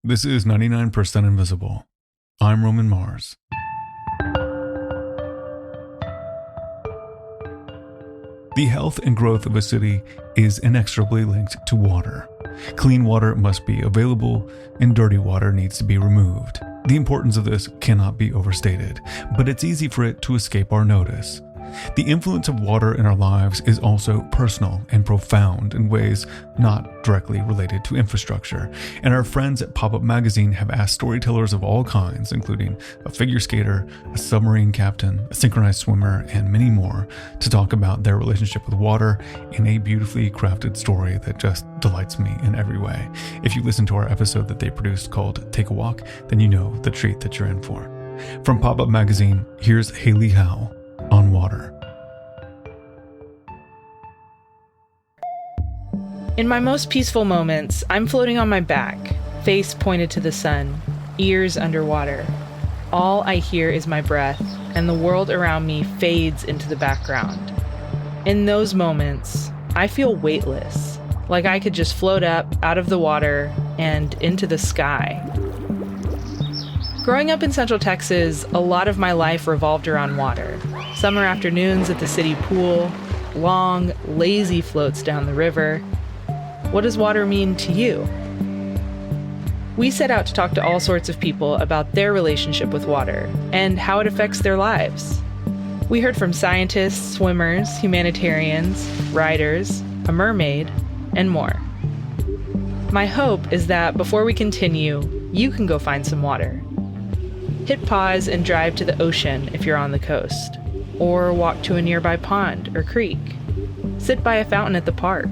This is 99% Invisible. I'm Roman Mars. The health and growth of a city is inexorably linked to water. Clean water must be available, and dirty water needs to be removed. The importance of this cannot be overstated, but it's easy for it to escape our notice. The influence of water in our lives is also personal and profound in ways not directly related to infrastructure, and our friends at Pop-Up Magazine have asked storytellers of all kinds, including a figure skater, a submarine captain, a synchronized swimmer, and many more, to talk about their relationship with water in a beautifully crafted story that just delights me in every way. If you listen to our episode that they produced called Take a Walk, then you know the treat that you're in for. From Pop-Up Magazine, here's Haley Howe on water. In my most peaceful moments, I'm floating on my back, face pointed to the sun, ears underwater. All I hear is my breath, and the world around me fades into the background. In those moments, I feel weightless, like I could just float up out of the water and into the sky. Growing up in Central Texas, a lot of my life revolved around water. Summer afternoons at the city pool, long, lazy floats down the river. What does water mean to you? We set out to talk to all sorts of people about their relationship with water and how it affects their lives. We heard from scientists, swimmers, humanitarians, writers, a mermaid, and more. My hope is that before we continue, you can go find some water. Hit pause and drive to the ocean if you're on the coast, or walk to a nearby pond or creek. Sit by a fountain at the park.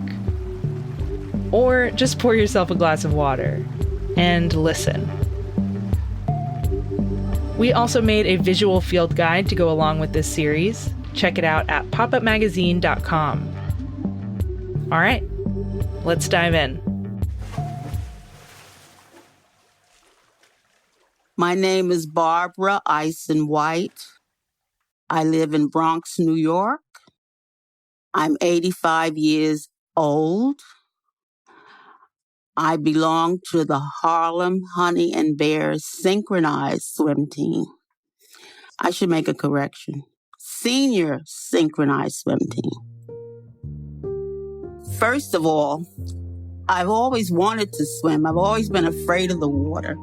Or just pour yourself a glass of water and listen. We also made a visual field guide to go along with this series. Check it out at popupmagazine.com. All right, let's dive in. My name is Barbara Eison-White. I live in Bronx, New York. I'm 85 years old. I belong to the Harlem Honey and Bears synchronized swim team. I should make a correction. Senior synchronized swim team. First of all, I've always wanted to swim. I've always been afraid of the water.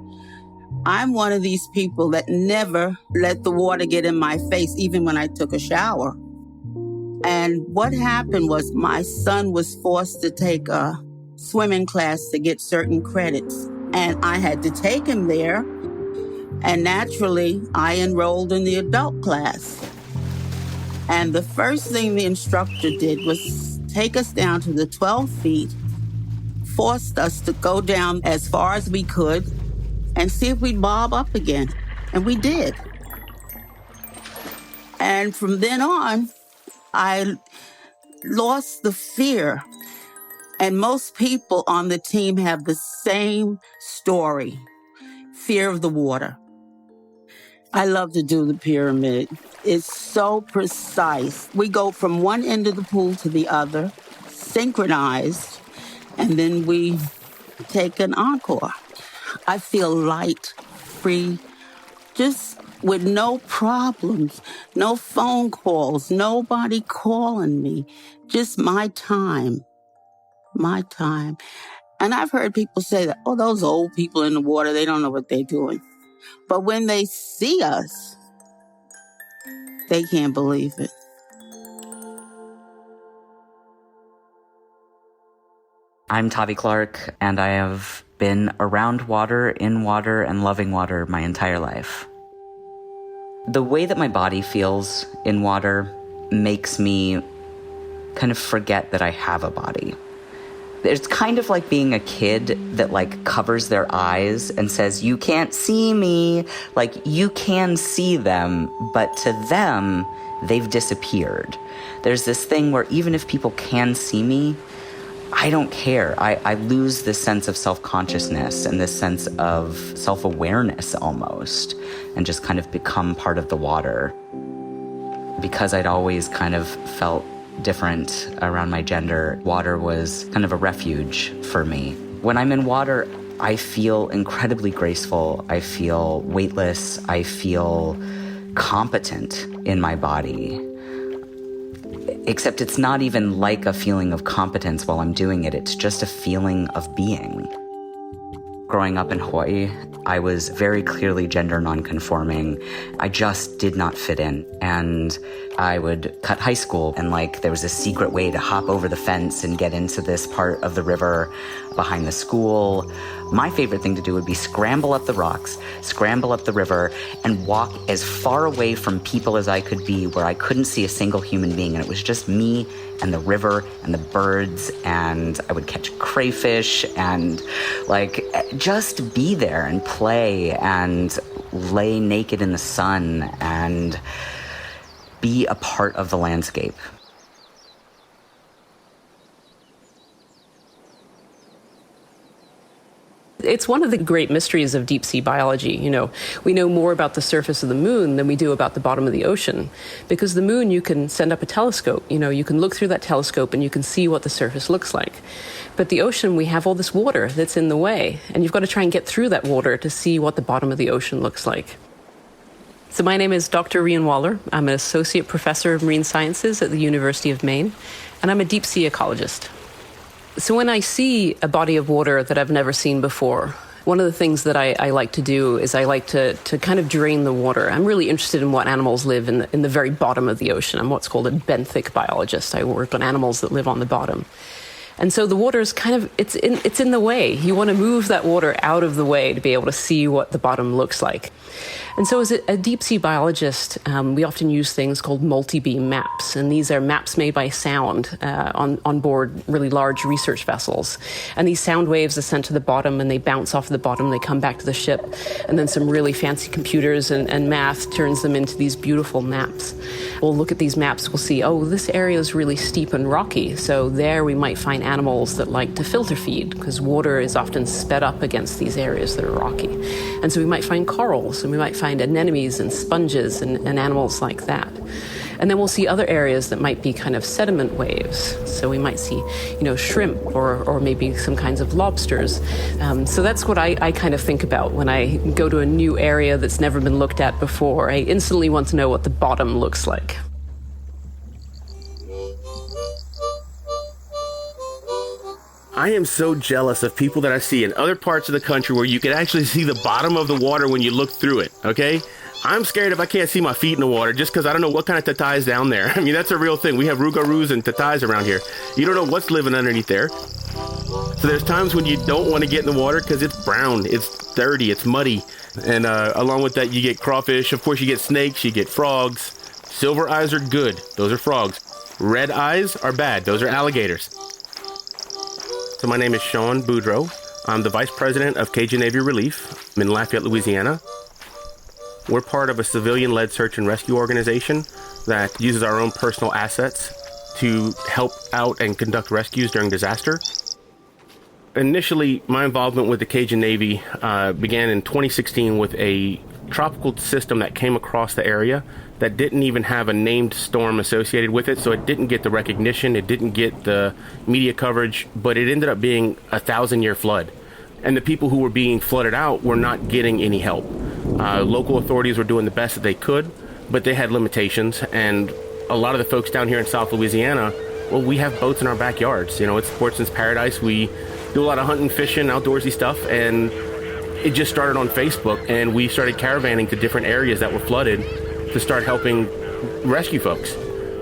I'm one of these people that never let the water get in my face, even when I took a shower. And what happened was my son was forced to take a swimming class to get certain credits. And I had to take him there. And naturally, I enrolled in the adult class. And the first thing the instructor did was take us down to the 12 feet, forced us to go down as far as we could, and see if we'd bob up again. And we did. And from then on, I lost the fear. And most people on the team have the same story, fear of the water. I love to do the pyramid. It's so precise. We go from one end of the pool to the other, synchronized, and then we take an encore. I feel light, free, just with no problems, no phone calls, nobody calling me, just my time. My time. And I've heard people say that, oh, those old people in the water, they don't know what they're doing. But when they see us, they can't believe it. I'm Tavi Clark, and I have been around water, in water, and loving water my entire life. The way that my body feels in water makes me kind of forget that I have a body. It's kind of like being a kid that covers their eyes and says, you can't see me. You can see them, but to them, they've disappeared. There's this thing where even if people can see me, I don't care. I lose this sense of self-consciousness and this sense of self-awareness almost, and just kind of become part of the water. Because I'd always kind of felt different around my gender, water was kind of a refuge for me. When I'm in water, I feel incredibly graceful. I feel weightless. I feel competent in my body. Except it's not even like a feeling of competence while I'm doing it. It's just a feeling of being. Growing up in Hawaii, I was very clearly gender nonconforming. I just did not fit in. And I would cut high school, and there was a secret way to hop over the fence and get into this part of the river behind the school. My favorite thing to do would be scramble up the rocks, scramble up the river, and walk as far away from people as I could be, where I couldn't see a single human being. And it was just me and the river and the birds, and I would catch crayfish and just be there and play and lay naked in the sun and be a part of the landscape. It's one of the great mysteries of deep sea biology. We know more about the surface of the moon than we do about the bottom of the ocean. Because the moon, you can send up a telescope. You can look through that telescope and you can see what the surface looks like. But the ocean, we have all this water that's in the way. And you've got to try and get through that water to see what the bottom of the ocean looks like. So my name is Dr. Rian Waller. I'm an associate professor of marine sciences at the University of Maine. And I'm a deep sea ecologist. So when I see a body of water that I've never seen before, one of the things that I like to do is I like to kind of drain the water. I'm really interested in what animals live in the very bottom of the ocean. I'm what's called a benthic biologist. I work on animals that live on the bottom. And so the water is it's in the way. You want to move that water out of the way to be able to see what the bottom looks like. And so as a deep sea biologist, we often use things called multi-beam maps. And these are maps made by sound on board really large research vessels. And these sound waves are sent to the bottom and they bounce off the bottom. They come back to the ship. And then some really fancy computers and math turns them into these beautiful maps. We'll look at these maps. We'll see, this area is really steep and rocky. So there we might find animals that like to filter feed because water is often sped up against these areas that are rocky. And so we might find corals and we might find anemones and sponges and animals like that. And then we'll see other areas that might be kind of sediment waves. So we might see, shrimp or maybe some kinds of lobsters. So that's what I kind of think about when I go to a new area that's never been looked at before. I instantly want to know what the bottom looks like. I am so jealous of people that I see in other parts of the country where you can actually see the bottom of the water when you look through it, okay? I'm scared if I can't see my feet in the water just because I don't know what kind of tatai is down there. I mean, that's a real thing. We have rougarous and tatais around here. You don't know what's living underneath there. So there's times when you don't want to get in the water because it's brown, it's dirty, it's muddy. And along with that, you get crawfish. Of course, you get snakes, you get frogs. Silver eyes are good. Those are frogs. Red eyes are bad. Those are alligators. So my name is Sean Boudreau. I'm the Vice President of Cajun Navy Relief. I'm in Lafayette, Louisiana. We're part of a civilian-led search and rescue organization that uses our own personal assets to help out and conduct rescues during disaster. Initially, my involvement with the Cajun Navy began in 2016 with a tropical system that came across the area that didn't even have a named storm associated with it, so it didn't get the recognition, it didn't get the media coverage, but it ended up being a 1,000-year flood. And the people who were being flooded out were not getting any help. Local authorities were doing the best that they could, but they had limitations, and a lot of the folks down here in South Louisiana, well, we have boats in our backyards. It's sportsman's paradise. We do a lot of hunting, fishing, outdoorsy stuff, and it just started on Facebook, and we started caravanning to different areas that were flooded to start helping rescue folks.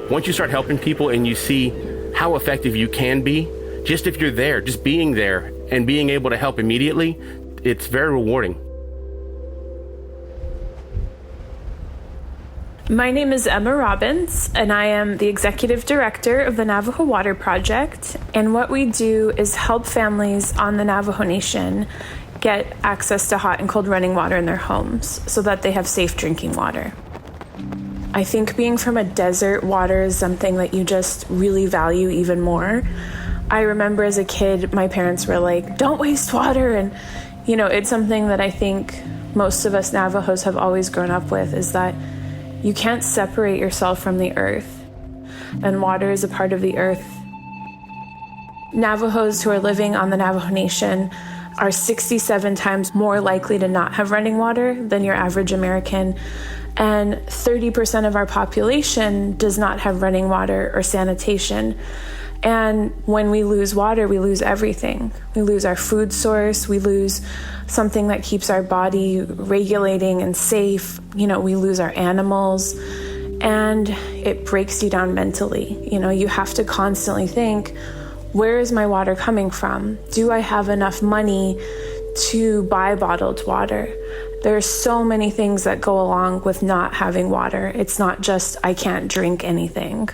Once you start helping people and you see how effective you can be, just if you're there, just being there and being able to help immediately, it's very rewarding. My name is Emma Robbins, and I am the Executive Director of the Navajo Water Project. And what we do is help families on the Navajo Nation get access to hot and cold running water in their homes so that they have safe drinking water. I think being from a desert, water is something that you just really value even more. I remember as a kid, my parents were like, don't waste water. And, it's something that I think most of us Navajos have always grown up with, is that you can't separate yourself from the earth. And water is a part of the earth. Navajos who are living on the Navajo Nation are 67 times more likely to not have running water than your average American. And 30% of our population does not have running water or sanitation. And when we lose water, we lose everything. We lose our food source. We lose something that keeps our body regulating and safe. We lose our animals. And it breaks you down mentally. You have to constantly think, where is my water coming from? Do I have enough money to buy bottled water? There are so many things that go along with not having water. It's not just, I can't drink anything.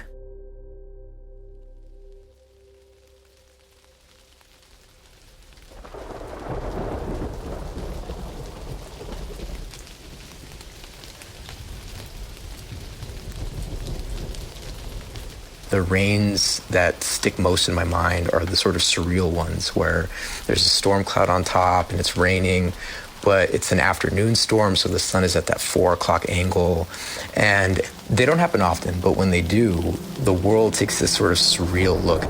The rains that stick most in my mind are the sort of surreal ones where there's a storm cloud on top and it's raining, but it's an afternoon storm, so the sun is at that 4 o'clock angle. And they don't happen often, but when they do, the world takes this sort of surreal look.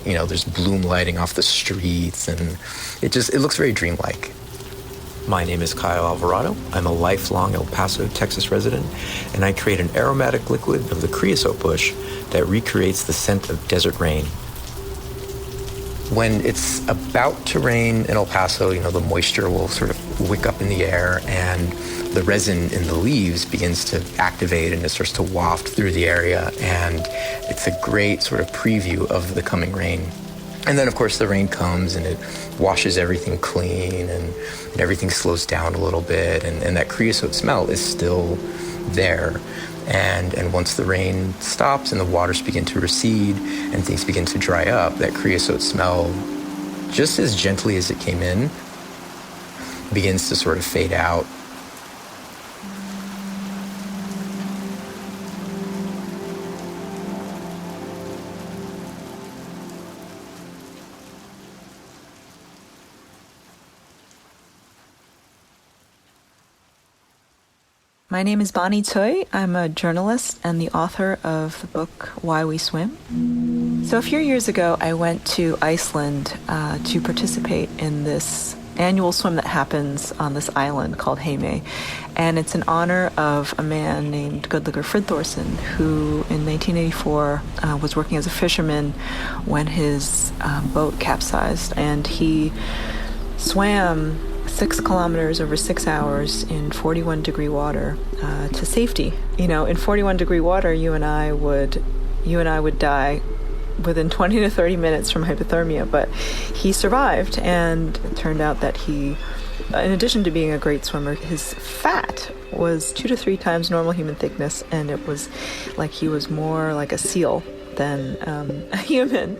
There's bloom lighting off the streets, and it looks very dreamlike. My name is Kyle Alvarado. I'm a lifelong El Paso, Texas resident, and I create an aromatic liquid of the creosote bush that recreates the scent of desert rain. When it's about to rain in El Paso, the moisture will sort of wick up in the air, and the resin in the leaves begins to activate, and it starts to waft through the area, and it's a great sort of preview of the coming rain. And then, of course, the rain comes and it washes everything clean, and everything slows down a little bit, and that creosote smell is still there. And once the rain stops and the waters begin to recede and things begin to dry up, that creosote smell, just as gently as it came in, begins to sort of fade out. My name is Bonnie Tsui. I'm a journalist and the author of the book Why We Swim. So a few years ago, I went to Iceland to participate in this annual swim that happens on this island called Heimei. And it's in honor of a man named Gudlaugr Friðþórsson, who in 1984 was working as a fisherman when his boat capsized. And he swam 6 kilometers over 6 hours in 41-degree water to safety. In 41-degree water, you and I would die within 20 to 30 minutes from hypothermia, but he survived, and it turned out that he, in addition to being a great swimmer, his fat was 2 to 3 times normal human thickness, and it was like he was more like a seal than a human.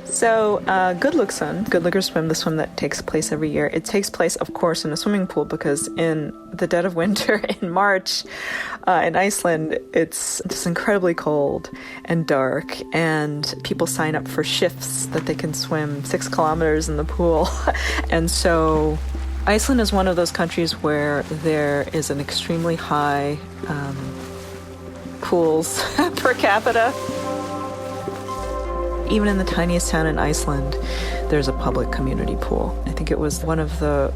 So Gudlaugur swim, the swim that takes place every year, it takes place, of course, in a swimming pool, because in the dead of winter in March in Iceland, it's just incredibly cold and dark, and people sign up for shifts that they can swim 6 kilometers in the pool. And so Iceland is one of those countries where there is an extremely high pools per capita. Even in the tiniest town in Iceland, there's a public community pool. I think it was one of the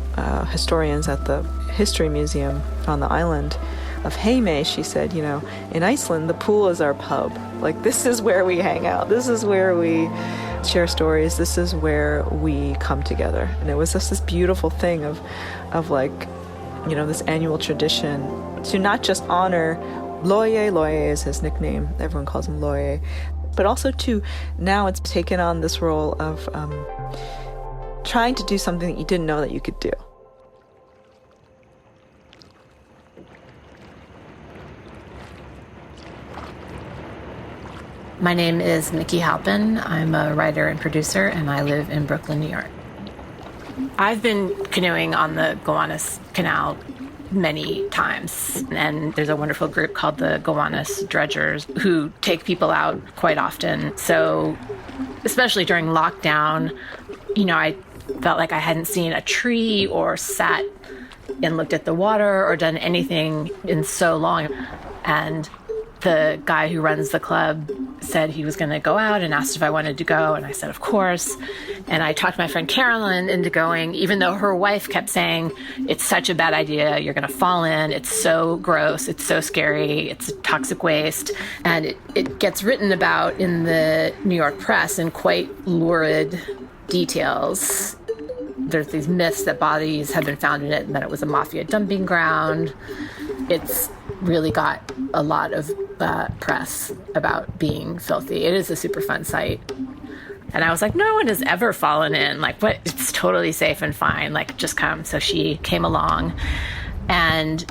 historians at the History Museum on the island of Heimei. She said, in Iceland, the pool is our pub. Like, this is where we hang out. This is where we share stories. This is where we come together. And it was just this beautiful thing of this annual tradition to not just honor Loye is his nickname. Everyone calls him Loye. But also now it's taken on this role of trying to do something that you didn't know that you could do. My name is Nikki Halpin. I'm a writer and producer, and I live in Brooklyn, New York. I've been canoeing on the Gowanus Canal many times, and there's a wonderful group called the Gowanus Dredgers who take people out quite often. So especially during lockdown, I felt like I hadn't seen a tree or sat and looked at the water or done anything in so long. And The guy who runs the club said he was going to go out and asked if I wanted to go. And I said, of course. And I talked my friend Carolyn into going, even though her wife kept saying, it's such a bad idea. You're going to fall in. It's so gross. It's so scary. It's toxic waste. And it gets written about in the New York press in quite lurid details. There's these myths that bodies have been found in it and that it was a mafia dumping ground. It's really got a lot of press about being filthy. It is a super fun site. And I was like, no one has ever fallen in. Like, what? It's totally safe and fine. Like, just come. So she came along. And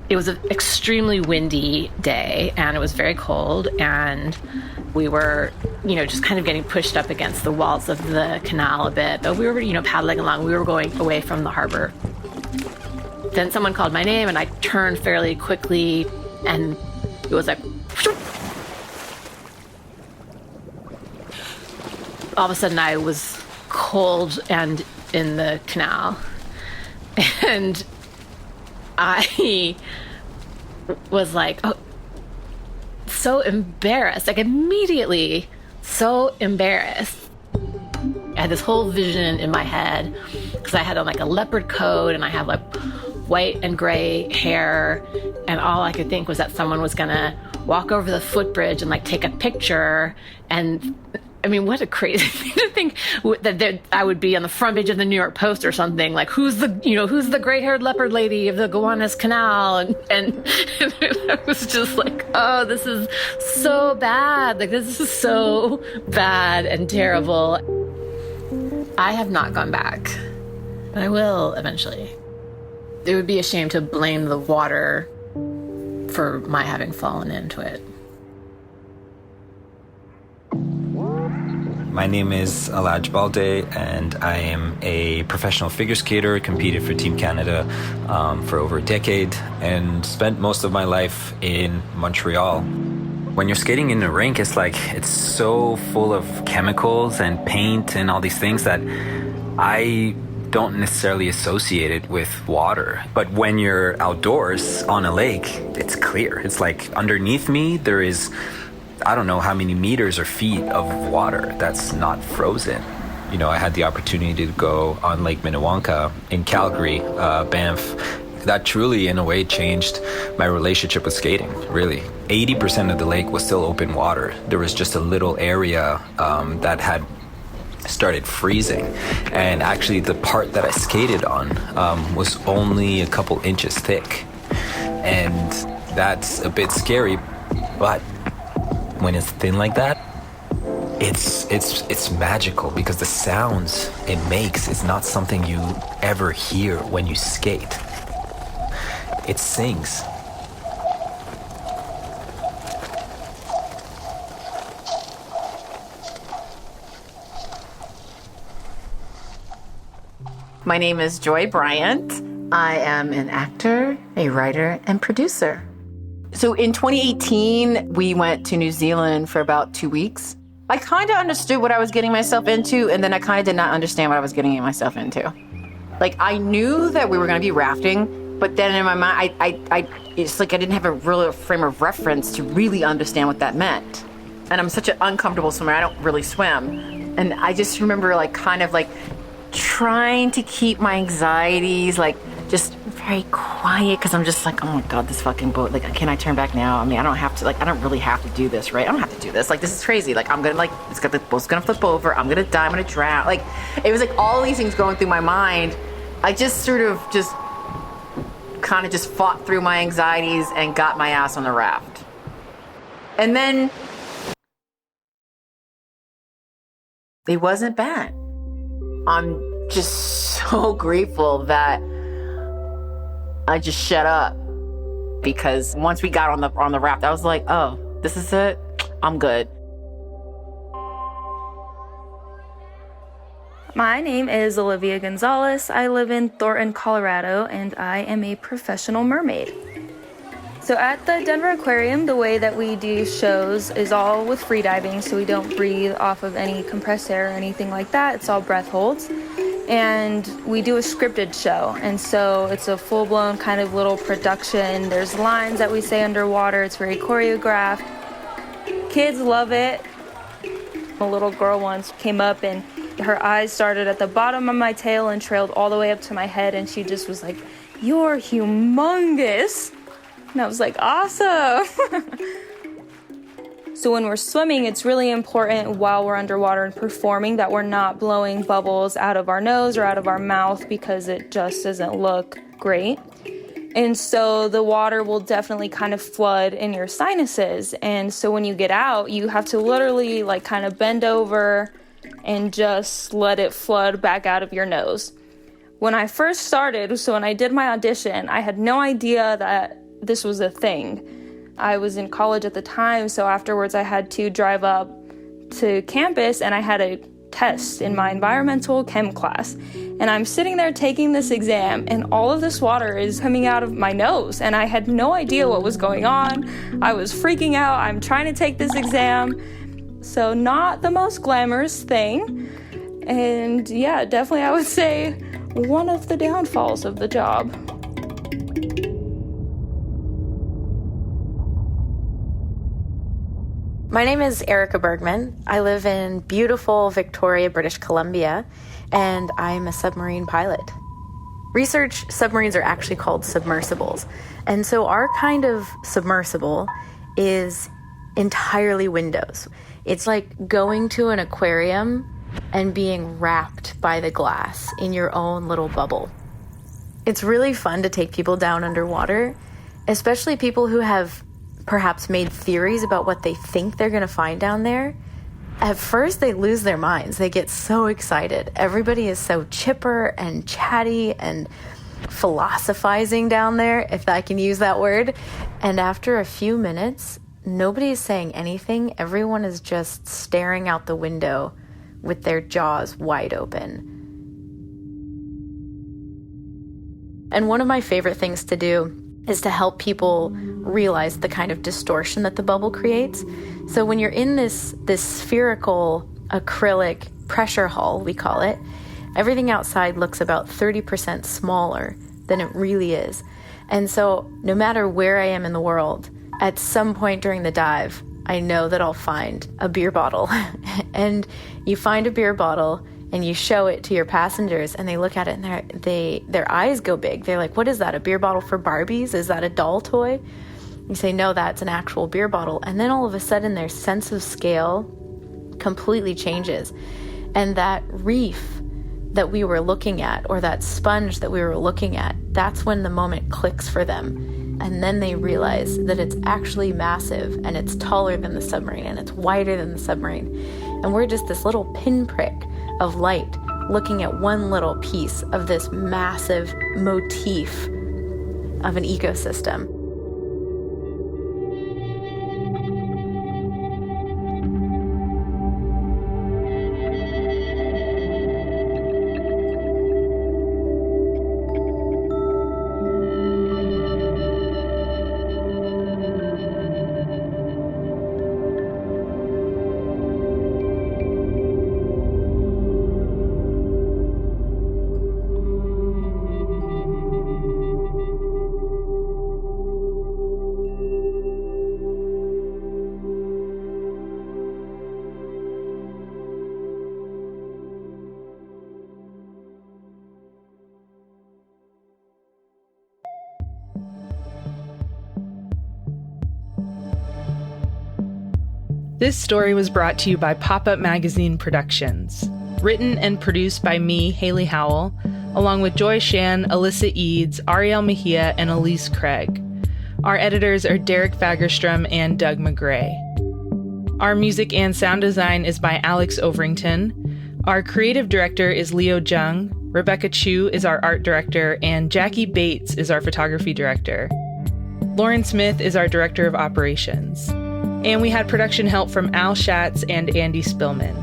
it was an extremely windy day. And it was very cold. And we were, just kind of getting pushed up against the walls of the canal a bit. But we were, paddling along. We were going away from the harbor. Then someone called my name, and I turned fairly quickly. And it was like... all of a sudden I was cold and in the canal. And I was like, so embarrassed, like immediately so embarrassed. I had this whole vision in my head because I had on like a leopard coat and I had like white and gray hair. And all I could think was that someone was gonna walk over the footbridge and like take a picture. And I mean, what a crazy thing to think that I would be on the front page of the New York Post or something. Like, who's the gray-haired leopard lady of the Gowanus Canal? And I was just like, oh, this is so bad. Like, this is so bad and terrible. I have not gone back, but I will eventually. It would be a shame to blame the water for my having fallen into it. My name is Elladj Baldé, and I am a professional figure skater, competed for Team Canada for over a decade, and spent most of my life in Montreal. When you're skating in the rink, it's so full of chemicals and paint and all these things that I don't necessarily associate it with water. But when you're outdoors on a lake, it's clear. It's like underneath me, there is, I don't know how many meters or feet of water that's not frozen. I had the opportunity to go on Lake Minnewanka in Calgary, Banff. That truly, in a way, changed my relationship with skating, really. 80% of the lake was still open water. There was just a little area that had started freezing. And actually, the part that I skated on was only a couple inches thick. And that's a bit scary, but when it's thin like that, it's magical because the sounds it makes is not something you ever hear when you skate. It sings. My name is Joy Bryant. I am an actor, a writer, and producer. So in 2018, we went to New Zealand for about 2 weeks. I kind of understood what I was getting myself into, and then I kind of did not understand what I was getting myself into. Like, I knew that we were going to be rafting, but then in my mind, it's like I didn't have a real frame of reference to really understand what that meant. And I'm such an uncomfortable swimmer. I don't really swim. And I just remember kind of trying to keep my anxieties just very quiet, because I'm just like, oh my God, this fucking boat, can I turn back now? I mean, I don't have to, I don't really have to do this, right? I don't have to do this. This is crazy. I'm gonna, the boat's gonna flip over. I'm gonna die. I'm gonna drown. It was all these things going through my mind. I just sort of kind of fought through my anxieties and got my ass on the raft. And then it wasn't bad. I'm just so grateful that I just shut up, because once we got on the raft, I was like, oh, this is it. I'm good. My name is Olivia Gonzales. I live in Thornton, Colorado, and I am a professional mermaid. So at the Denver Aquarium, the way that we do shows is all with free diving, so we don't breathe off of any compressed air or anything like that. It's all breath holds. and we do a scripted show. And so it's a full-blown kind of little production. There's lines that we say underwater. It's very choreographed. Kids love it. A little girl once came up and her eyes started at the bottom of my tail and trailed all the way up to my head, and she just was like, "You're humongous." And I was like, "Awesome." So when we're swimming, it's really important while we're underwater and performing that we're not blowing bubbles out of our nose or out of our mouth, because it just doesn't look great. And so the water will definitely kind of flood in your sinuses. And so when you get out, you have to literally like kind of bend over and just let it flood back out of your nose. When I first started, so when I did my audition, I had no idea that this was a thing. I was in college at the time, so afterwards I had to drive up to campus and I had a test in my environmental chem class. And I'm sitting there taking this exam and all of this water is coming out of my nose and I had no idea what was going on. I was freaking out. I'm trying to take this exam. So not the most glamorous thing. And yeah, definitely I would say one of the downfalls of the job. My name is Erika Bergman. I live in beautiful Victoria, British Columbia, and I'm a submarine pilot. Research submarines are actually called submersibles. And so our kind of submersible is entirely windows. It's like going to an aquarium and being wrapped by the glass in your own little bubble. It's really fun to take people down underwater, especially people who have perhaps made theories about what they think they're going to find down there. At first, they lose their minds. They get so excited. Everybody is so chipper and chatty and philosophizing down there, if I can use that word. And after a few minutes, nobody is saying anything. Everyone is just staring out the window with their jaws wide open. And one of my favorite things to do is to help people realize the kind of distortion that the bubble creates. So when you're in this spherical acrylic pressure hull, we call it, everything outside looks about 30% smaller than it really is. And so no matter where I am in the world, at some point during the dive, I know that I'll find a beer bottle. And you find a beer bottle and you show it to your passengers and they look at it and their eyes go big. They're like, "What is that, a beer bottle for Barbies? Is that a doll toy?" You say, "No, that's an actual beer bottle." And then all of a sudden their sense of scale completely changes. And that reef that we were looking at, or that sponge that we were looking at, that's when the moment clicks for them. And then they realize that it's actually massive and it's taller than the submarine and it's wider than the submarine. And we're just this little pinprick of light looking at one little piece of this massive motif of an ecosystem. This story was brought to you by Pop-Up Magazine Productions. Written and produced by me, Haley Howell, along with Joy Shan, Alyssa Eads, Ariel Mejia, and Elise Craig. Our editors are Derek Fagerstrom and Doug McGray. Our music and sound design is by Alex Overington. Our creative director is Leo Jung. Rebecca Chu is our art director, and Jackie Bates is our photography director. Lauren Smith is our director of operations. And we had production help from Al Schatz and Andy Spillman.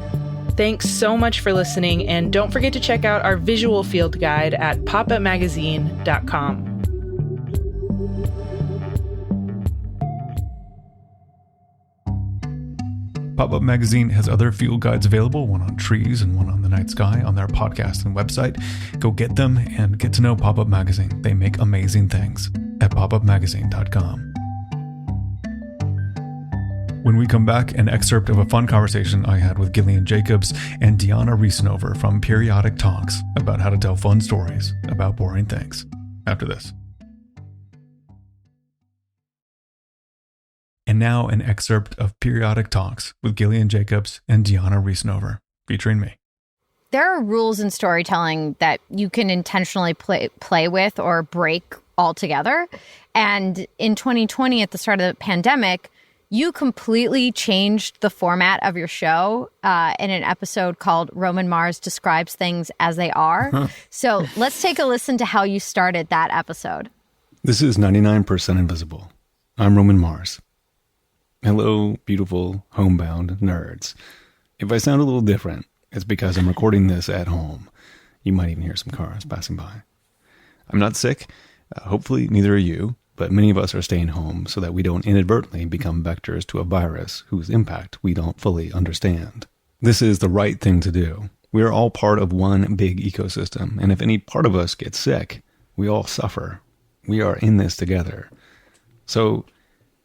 Thanks so much for listening, and don't forget to check out our visual field guide at popupmagazine.com. Pop-Up Magazine has other field guides available, one on trees and one on the night sky, on their podcast and website. Go get them and get to know Pop-Up Magazine. They make amazing things at popupmagazine.com. When we come back, an excerpt of a fun conversation I had with Gillian Jacobs and Deanna Riesenover from Periodic Talks about how to tell fun stories about boring things. After this. And now an excerpt of Periodic Talks with Gillian Jacobs and Deanna Riesenover, featuring me. There are rules in storytelling that you can intentionally play with or break altogether. And in 2020, at the start of the pandemic, you completely changed the format of your show in an episode called Roman Mars Describes Things as They Are. So let's take a listen to how you started that episode. This is 99% Invisible. I'm Roman Mars. Hello, beautiful homebound nerds. If I sound a little different, it's because I'm recording this at home. You might even hear some cars passing by. I'm not sick. Hopefully neither are you. But many of us are staying home so that we don't inadvertently become vectors to a virus whose impact we don't fully understand. This is the right thing to do. We are all part of one big ecosystem, and if any part of us gets sick, we all suffer. We are in this together. So,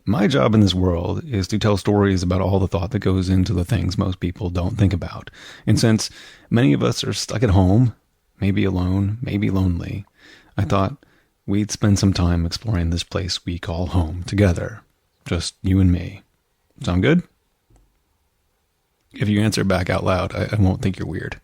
my job in this world is to tell stories about all the thought that goes into the things most people don't think about. And since many of us are stuck at home, maybe alone, maybe lonely, I thought we'd spend some time exploring this place we call home together. Just you and me. Sound good? If you answer back out loud, I won't think you're weird.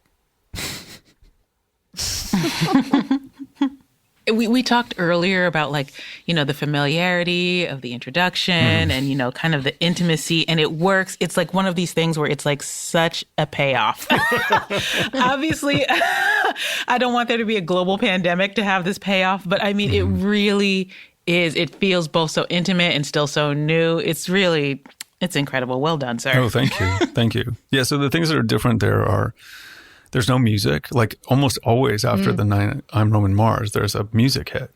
We talked earlier about the familiarity of the introduction and, kind of the intimacy, and it works. It's like one of these things where it's like such a payoff. Obviously, I don't want there to be a global pandemic to have this payoff, but I mean, it really is. It feels both so intimate and still so new. It's incredible. Well done, sir. Oh, thank you. Thank you. Yeah, so the things that are different there's no music. Like almost always after the I'm Roman Mars, there's a music hit.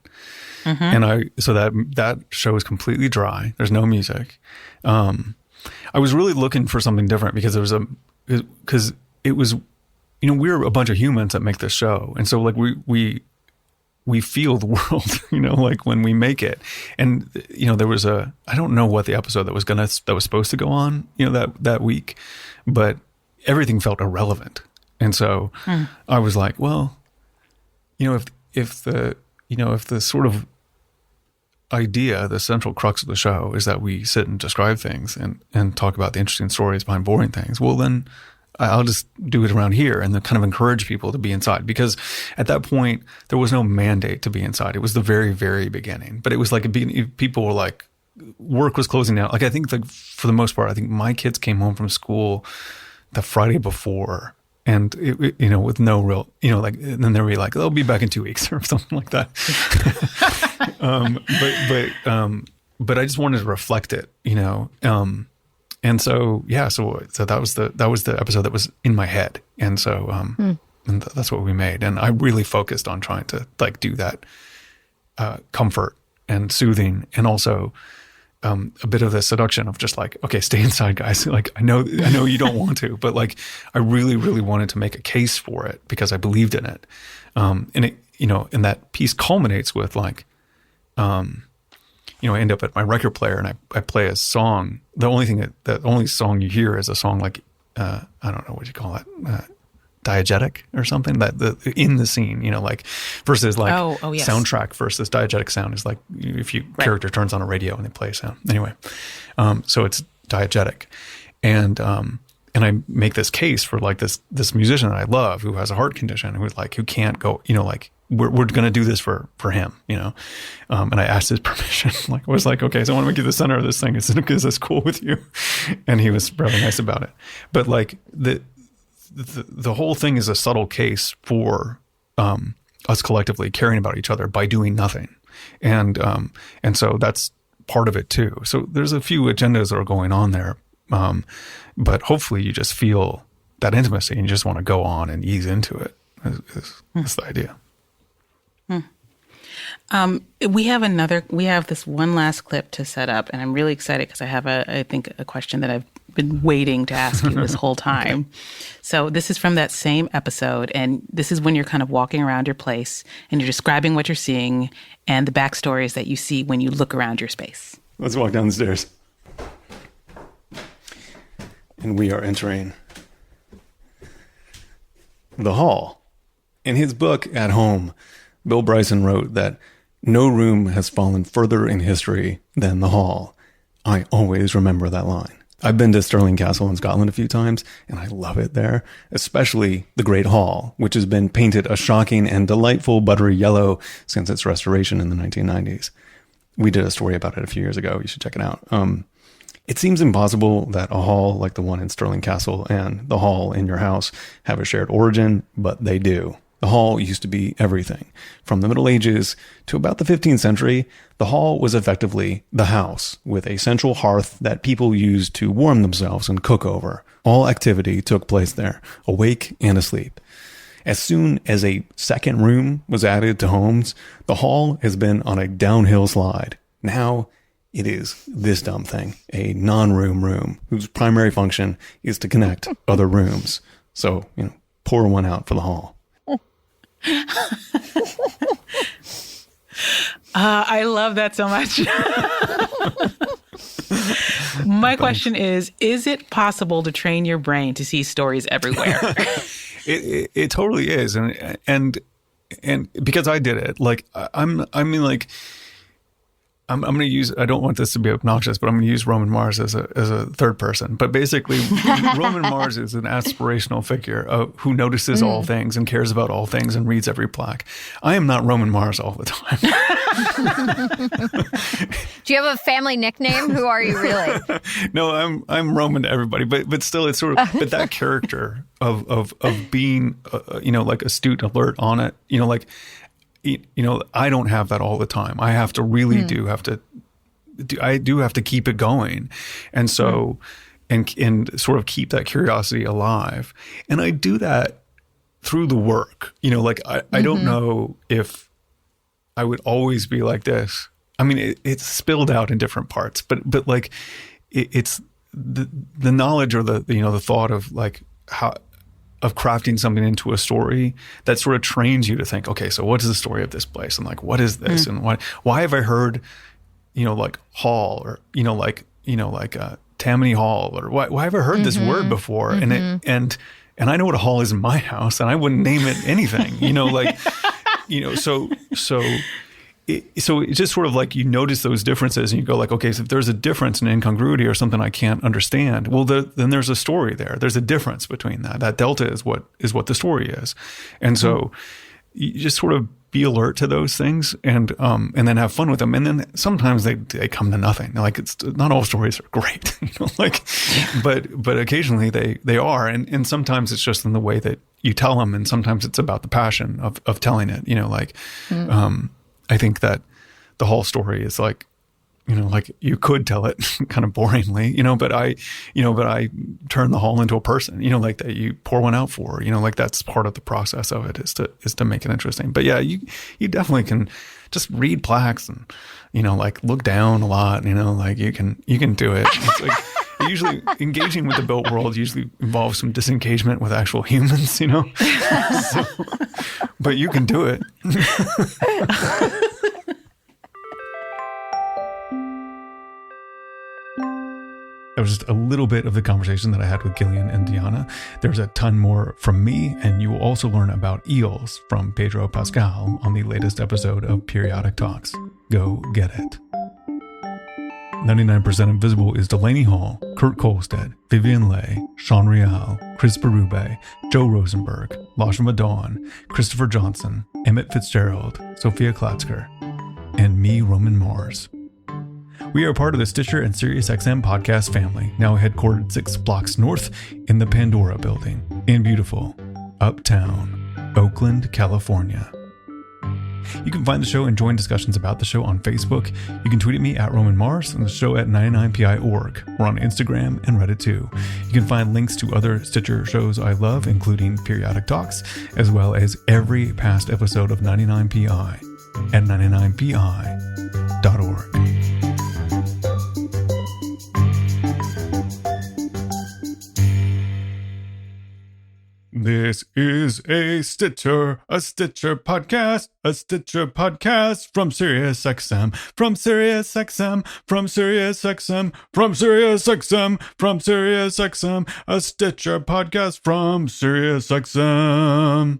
And so that show is completely dry. There's no music. I was really looking for something different because it was, we're a bunch of humans that make this show. And so like we feel the world, like when we make it. And, there was I don't know what the episode that was supposed to go on, that week, but everything felt irrelevant. And so I was like, well, if the sort of idea, the central crux of the show is that we sit and describe things and talk about the interesting stories behind boring things, well, then I'll just do it around here and then kind of encourage people to be inside. Because at that point, there was no mandate to be inside. It was the very, very beginning. But it was like people were like, work was closing down. Like I think for the most part, I think my kids came home from school the Friday before. And, with no real, and then they'll be like, they'll be back in 2 weeks or something like that. But I just wanted to reflect it, and so, yeah, so that was the episode that was in my head. And so, and that's what we made. And I really focused on trying to do that, comfort and soothing. And also, a bit of the seduction of just okay, stay inside, guys. I know you don't want to, but I really, really wanted to make a case for it because I believed in it. And it, and that piece culminates with I end up at my record player and I play a song. The only song you hear is a song I don't know what you call it, diegetic or something in the scene, versus soundtrack versus diegetic sound is if you character turns on a radio and they play a sound. Anyway, so it's diegetic. And I make this case for this musician that I love who has a heart condition who can't go, we're going to do this for him, and I asked his permission. I was like, okay, so I want to make you the center of this thing. Is this cool with you? And he was really nice about it. But the whole thing is a subtle case for us collectively caring about each other by doing nothing. And so that's part of it too. So there's a few agendas that are going on there. But hopefully you just feel that intimacy and you just want to go on and ease into it is the idea. We have this one last clip to set up, and I'm really excited because I have a question that I've been waiting to ask you this whole time. So this is from that same episode, and this is when you're kind of walking around your place and you're describing what you're seeing and the backstories that you see when you look around your space. Let's walk down the stairs. And we are entering the hall. In his book, At Home, Bill Bryson wrote that no room has fallen further in history than the hall. I always remember that line. I've been to Stirling Castle in Scotland a few times, and I love it there, especially the Great Hall, which has been painted a shocking and delightful buttery yellow since its restoration in the 1990s. We did a story about it a few years ago. You should check it out. It seems impossible that a hall like the one in Stirling Castle and the hall in your house have a shared origin, but they do. The hall used to be everything. From the Middle Ages to about the 15th century, the hall was effectively the house, with a central hearth that people used to warm themselves and cook over. All activity took place there, awake and asleep. As soon as a second room was added to homes, the hall has been on a downhill slide. Now it is this dumb thing, a non-room room, whose primary function is to connect other rooms. So, pour one out for the hall. I love that so much. My question is it possible to train your brain to see stories everywhere? It totally is. And because I did it, like, I'm going to use, I don't want this to be obnoxious, but I'm going to use Roman Mars as a third person. But basically, Roman Mars is an aspirational figure who notices all things and cares about all things and reads every plaque. I am not Roman Mars all the time. Do you have a family nickname? Who are you really? No, I'm Roman to everybody, but still, it's sort of, but that character of being, like astute, alert on it, I don't have that all the time. I have to really I do have to keep it going. And so, and sort of keep that curiosity alive. And I do that through the work, I don't know if I would always be like this. I mean, it's spilled out in different parts, but like it's the knowledge or the thought of like how, of crafting something into a story that sort of trains you to think, okay, so what is the story of this place? And like, what is this? And why have I heard, like hall or, Tammany Hall, or why have I heard this word before? And I know what a hall is in my house, and I wouldn't name it anything, so it's just sort of like you notice those differences and you go like, okay, so if there's a difference, an incongruity or something I can't understand, well, then there's a story there. There's a difference between that. That delta is what the story is. And so you just sort of be alert to those things and then have fun with them. And then sometimes they come to nothing. Like, it's not all stories are great, but occasionally they are. And sometimes it's just in the way that you tell them. And sometimes it's about the passion of telling it, I think that the whole story is like, like you could tell it kind of boringly, but I turn the hall into a person, like that you pour one out for, like that's part of the process of it is to make it interesting. But yeah, you definitely can just read plaques and, like look down a lot, like you can do it. It's like, usually engaging with the built world usually involves some disengagement with actual humans, so, but you can do it. That was just a little bit of the conversation that I had with Gillian and Diana. There's a ton more from me, and you will also learn about eels from Pedro Pascal on the latest episode of Periodic Talks. Go get it. 99% Invisible is Delaney Hall, Kurt Kolstad, Vivian Leigh, Sean Real, Chris Berube, Joe Rosenberg, Lashma Dawn, Christopher Johnson, Emmett Fitzgerald, Sophia Klatzker, and me, Roman Mars. We are part of the Stitcher and SiriusXM podcast family, now headquartered 6 blocks north in the Pandora building in beautiful Uptown, Oakland, California. You can find the show and join discussions about the show on Facebook. You can tweet at me at Roman Mars and the show at 99pi.org. We're on Instagram and Reddit too. You can find links to other Stitcher shows I love, including Periodic Talks, as well as every past episode of 99pi at 99pi.org. This is a Stitcher podcast from SiriusXM, from SiriusXM, from SiriusXM, from SiriusXM, from SiriusXM, a Stitcher podcast from SiriusXM.